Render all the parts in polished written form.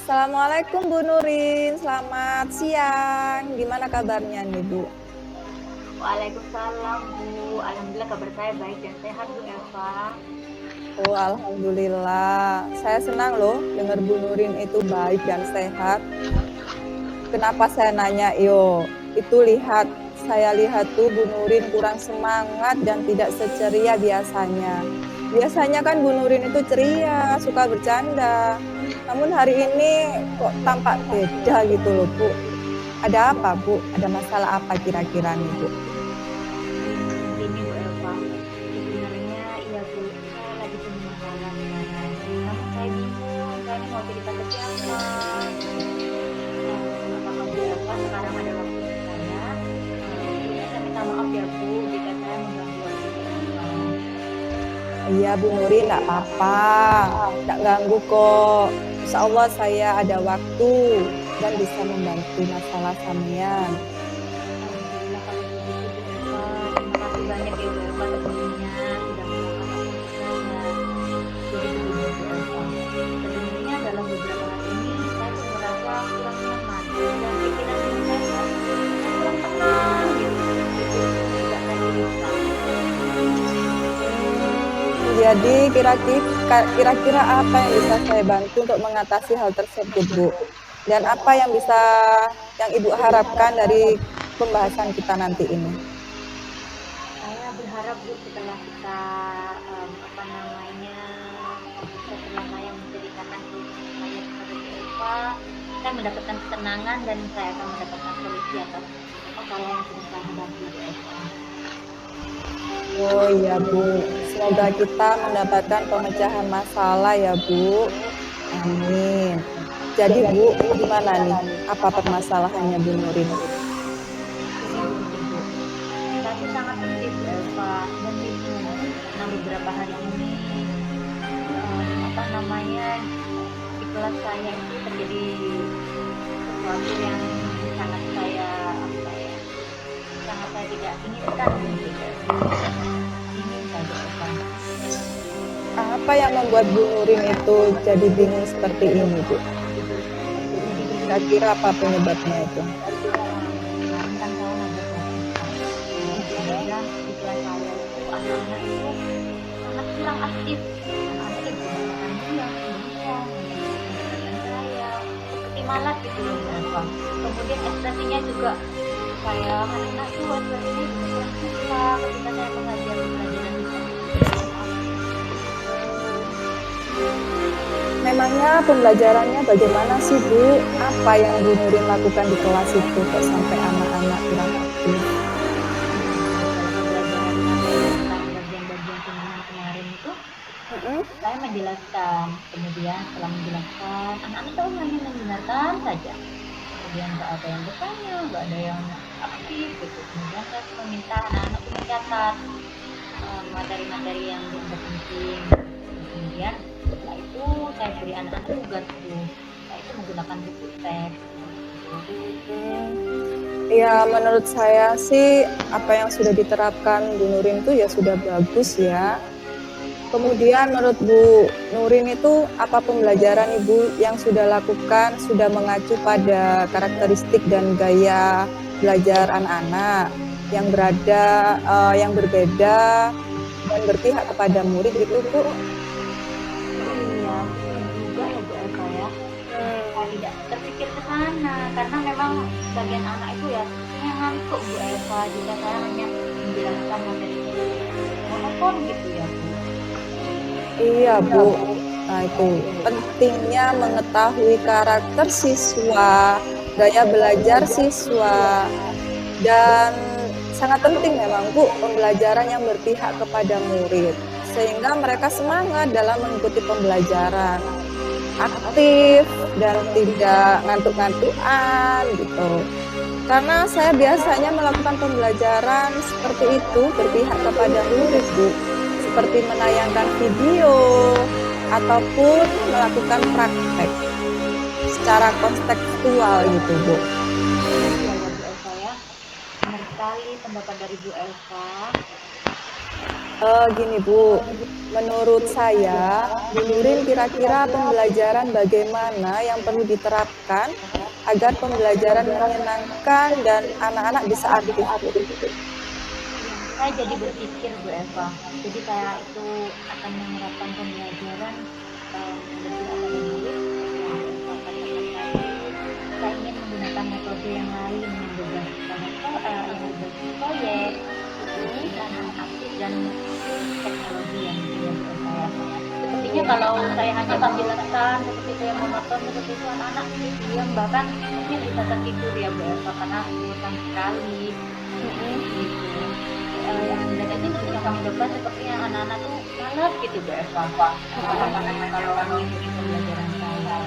Assalamualaikum Bu Nurin, selamat siang. Gimana kabarnya nih Bu? Waalaikumsalam Bu, alhamdulillah kabar saya baik dan sehat Bu Eva. Oh, alhamdulillah. Saya senang loh dengar Bu Nurin itu baik dan sehat. Kenapa saya nanya? Saya lihat tuh Bu Nurin kurang semangat dan tidak seceria biasanya. Biasanya kan Bu Nurin itu ceria, suka bercanda. Namun hari ini kok tampak beda gitu loh Bu. Ada apa Bu? Ada masalah apa kira-kira nih Bu? Gini Bu Eva, sebenarnya iya Bu, saya lagi punya masalah sekarang. Namun saya bingung, saya ini mau cerita ke siapa. Apakah Bu Eva sekarang ada waktu untuk saya? Saya minta maaf ya Bu, jika saya mengganggu waktu Bu Eva. Iya Bu Nuri, enggak apa-apa, enggak ganggu kok. Insya Allah saya ada waktu dan bisa membantu masalah sampean. Alhamdulillah kalau begitu Bu Eva, terima kasih banyak ya Bu Eva sebelumnya sudah meluangkan waktu untuk saya. Jadi begini Bu Eva, sebenarnya dalam beberapa hari ini saya tuh merasa kurang nyaman dan pikiran saya kurang tenang gitu. Itu tidak saya cerita. Jadi kira-kira apa yang bisa saya bantu untuk mengatasi hal tersebut Bu? Dan apa yang Ibu harapkan dari pembahasan kita nanti ini? Saya berharap Bu setelah kita apa namanya setelah saya menceritakan keluhan saya kepada Bu Eva, saya mendapatkan ketenangan dan saya akan mendapatkan solusi atas masalah yang sedang saya hadapi Bu Eva. Oh iya Bu, semoga kita mendapatkan pemecahan masalah ya Bu. Amin. Jadi Bu, gimana nih? Apa permasalahannya Bu Nurin? Begini Bu, saya tuh sangat sedih Bu Eva dan bingung karena beberapa hari ini apa namanya di kelas saya itu terjadi sesuatu yang sangat saya apa ya sangat saya tidak inginkan gitu ingin saja Eva. Apa yang membuat Bu Nurin itu jadi bingung seperti ini Bu? Kira-kira apa penyebabnya itu? Kemarin kan saya ada kemudian di kelas saya itu anak-anak itu sangat kurang aktif, anak-anak itu kebanyakan diam, bengong, mendengarkan saya seperti malas gitu loh Bu Eva. Kemudian ekspresinya juga kayak anak-anak itu ekspresinya juga kurang suka ketika saya mengajar pelajaran di kelas. Memangnya pembelajarannya bagaimana sih Bu? Apa yang Bu Nurin lakukan di kelas itu kok sampai anak-anak kurang aktif? Tentang bagian-bagian pembunuhan kemarin itu saya menjelaskan, kemudian setelah menjelaskan anak-anak itu hanya mendengarkan saja, kemudian nggak ada yang bertanya, nggak ada yang aktif gitu. Kemudian saya meminta anak-anak itu mencatat materi-materi yang dianggap penting. Kemudian setelah itu saya beri anak-anak tugas tuh, saya itu menggunakan buku teks. Ya, menurut saya sih apa yang sudah diterapkan Bu Nurin itu ya sudah bagus ya. Kemudian menurut Bu Nurin itu apa pembelajaran Ibu yang sudah lakukan sudah mengacu pada karakteristik dan gaya belajar anak-anak yang berbeda dan berpihak kepada murid gitu Bu? Iya, betul juga ya Bu Eva ya. Saya tidak terpikir ke sana karena memang bagian anak itu ya sepertinya ngantuk Bu Eva jika saya hanya menjelaskan materi monoton gitu ya Bu. Iya Bu. Nah itu pentingnya mengetahui karakter siswa, gaya belajar siswa, dan sangat penting memang Bu pembelajaran yang berpihak kepada murid sehingga mereka semangat dalam mengikuti pembelajaran, aktif dan tidak ngantuk-ngantukan gitu. Karena saya biasanya melakukan pembelajaran seperti itu berpihak kepada murid Bu, seperti menayangkan video ataupun melakukan praktek secara kontekstual gitu Bu. Iya ya Bu Eva ya. Benar sekali pendapat dari Bu Eva. Gini Bu, menurut saya, Bu Nurin kira-kira pembelajaran bagaimana yang perlu diterapkan agar pembelajaran menyenangkan dan anak-anak bisa aktif, Bu? Saya jadi berpikir Bu Eva, jadi saya itu akan menerapkan pembelajaran lebih akademis yang Bu Eva katakan tadi. Saya ingin menggunakan metode yang lain yang berbasis proyek, anak aktif dan teknologi yang dilakukan saya. Sepertinya kalau saya hanya menjelaskan seperti itu yang monoton seperti itu anak-anak diam bahkan mungkin bisa tertidur ya Bu Eva karena bosan sekali. Gitu. Dan itu sudah kami coba sepertinya anak-anak tuh malas gitu Bu Eva. Kalau mengikuti pembelajaran saya.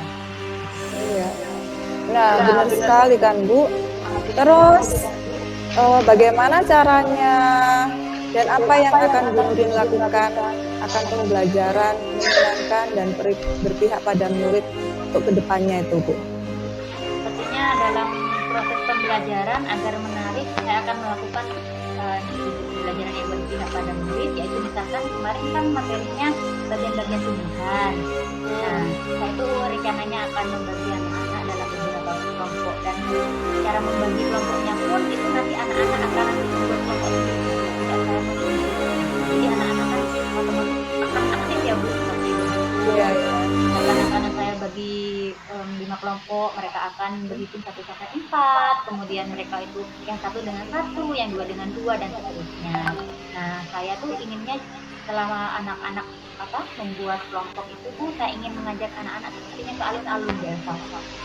Iya. Nah, benar sekali kan Bu. Terus, bagaimana caranya dan apa yang akan Bu Nurin lakukan akan pembelajaran menyenangkan dan berpihak pada murid untuk kedepannya itu Bu? Sepertinya dalam proses pembelajaran agar menarik saya akan melakukan pembelajaran yang berpihak pada murid, yaitu misalkan kemarin kan materinya bagian-bagian tumbuhan. Nah, saya itu rencananya akan membagi anak-anak dalam beberapa kelompok dan cara membagi kelompoknya pun itu nanti anak-anak akan membuat kelompok sendiri. Tidak saya menunjuk. Jadi anak-anak kan otomatis akan aktif ya Bu seperti itu. Iya, iya. Kadang-kadang saya bagi 5 kelompok, mereka akan berhitung 1 sampai 4, kemudian mereka itu yang satu dengan satu, yang dua dengan dua, dan seterusnya. Nah, saya tuh inginnya selama anak-anak membuat kelompok itu tuh saya ingin mengajak anak-anak sepertinya ke alun-alun Bu Eva.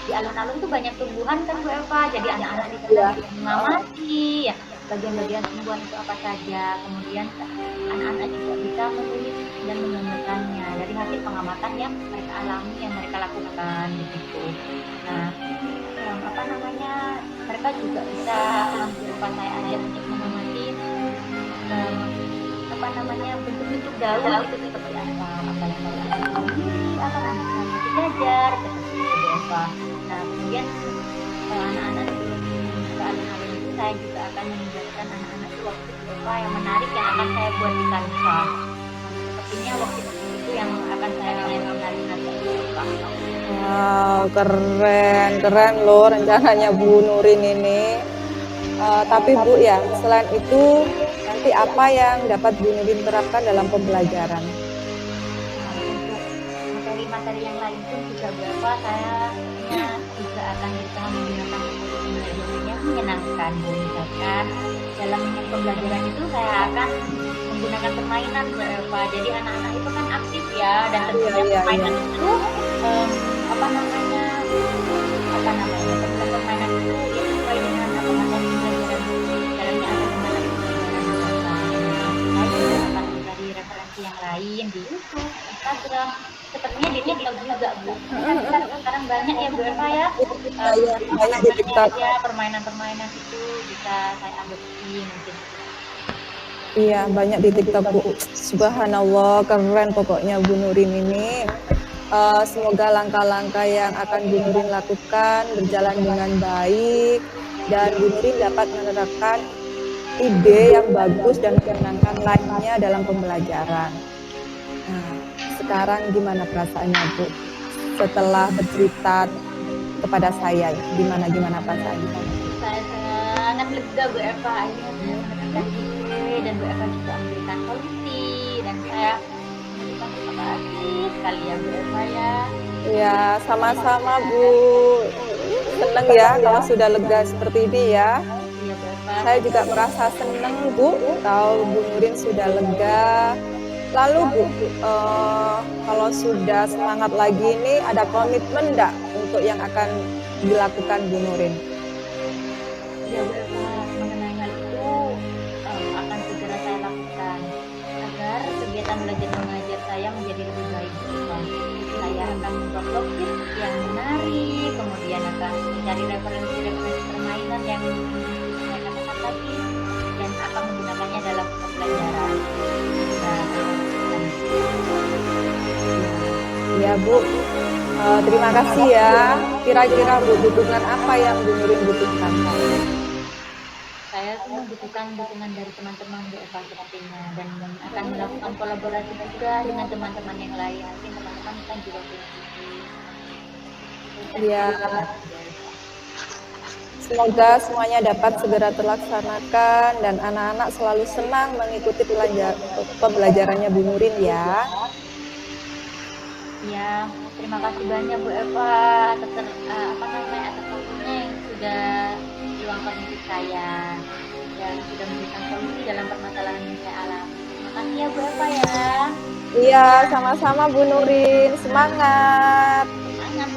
Di alun-alun tuh banyak tumbuhan kan Bu Eva, jadi anak-anak di sana bisa mengamati ya bagian-bagian tumbuhan itu apa saja. Kemudian anak-anak juga bisa menulis dan menggambarkannya dari hasil pengamatan yang mereka alami, yang mereka lakukan gitu. Nah, mereka juga bisa berupa saya aja untuk mengamati bentuk-bentuk daun itu seperti apa yang sejajar seperti itu apa. Nah, kemudian anak-anak ke alun-alun itu saya juga akan mengajarkan anak-anak itu waktu apa yang menarik yang akan saya buat di kanva. Sepertinya waktu itu yang akan saya menarik nanti. Wow, keren loh rencananya Bu Nurin ini. Tapi Bu ya, selain itu nanti apa yang dapat Bu Nurin terapkan dalam pembelajaran? Untuk materi-materi yang lain pun juga berapa saya juga akan berusaha menggunakan metode pembelajaran yang menyenangkan. Misalkan dalam pembelajaran itu saya akan menggunakan permainan berapa. Jadi anak-anak itu kan aktif ya dan tentunya permainan itu permainan itu ya sesuai dengan materi pembelajaran dalamnya ada pembelajaran saya akan mencari referensi yang lain di YouTube, Instagram, sepertinya di TikTok juga Bu. Sekarang banyak ya Bu Eva ya, banyak di TikTok ya permainan-permainan itu bisa saya adopsi mungkin. Iya, banyak di TikTok Bu. Subhanallah, keren pokoknya Bu Nurin ini. Semoga langkah-langkah yang akan Bu Nurin lakukan berjalan dengan baik dan Bu Nurin dapat menerapkan ide yang bagus dan menyenangkan lainnya dalam pembelajaran. Nah, sekarang gimana perasaannya Bu? Setelah bercerita kepada saya, gimana perasaannya? Saya sangat lega Bu Eva, akhirnya saya mendapatkan ide dan Bu Eva juga memberikan solusi dan saya terima kasih sekali ya Bu Eva ya. Ya, sama-sama Bu. Senang ya kalau sudah lega seperti ini ya. Iya Bu Eva. Saya juga merasa senang Bu, tahu Bu Nurin sudah lega. Lalu Bu, kalau sudah semangat lagi ini ada komitmen enggak untuk yang akan dilakukan Bu Nurin? Ya Bu Eva, mengenai hal itu akan segera saya lakukan agar kegiatan belajar mengajar saya menjadi lebih baik Bu Eva. Saya akan membuat vlog yang menarik, kemudian akan mencari referensi permainan yang saya katakan tadi dan akan menggunakannya dalam pembelajaran. Ya Bu, terima kasih ya. Kira-kira Bu, dukungan apa yang Bu Nurin butuhkan? Saya saya tuh membutuhkan dukungan dari teman-teman Bu Eva sepertinya, dan akan melakukan kolaborasi juga dengan teman-teman yang lain. Mungkin teman-teman kan juga punya visi. Iya. Semoga semuanya dapat segera terlaksanakan dan anak-anak selalu senang mengikuti pembelajarannya Bu Nurin ya. Ya, terima kasih banyak Bu Eva atas atas waktunya yang sudah diluangkan untuk saya dan sudah memberikan solusi dalam permasalahan yang saya alami. Terima kasih ya Bu Eva ya. Iya, sama-sama Bu Nurin. Semangat. Semangat.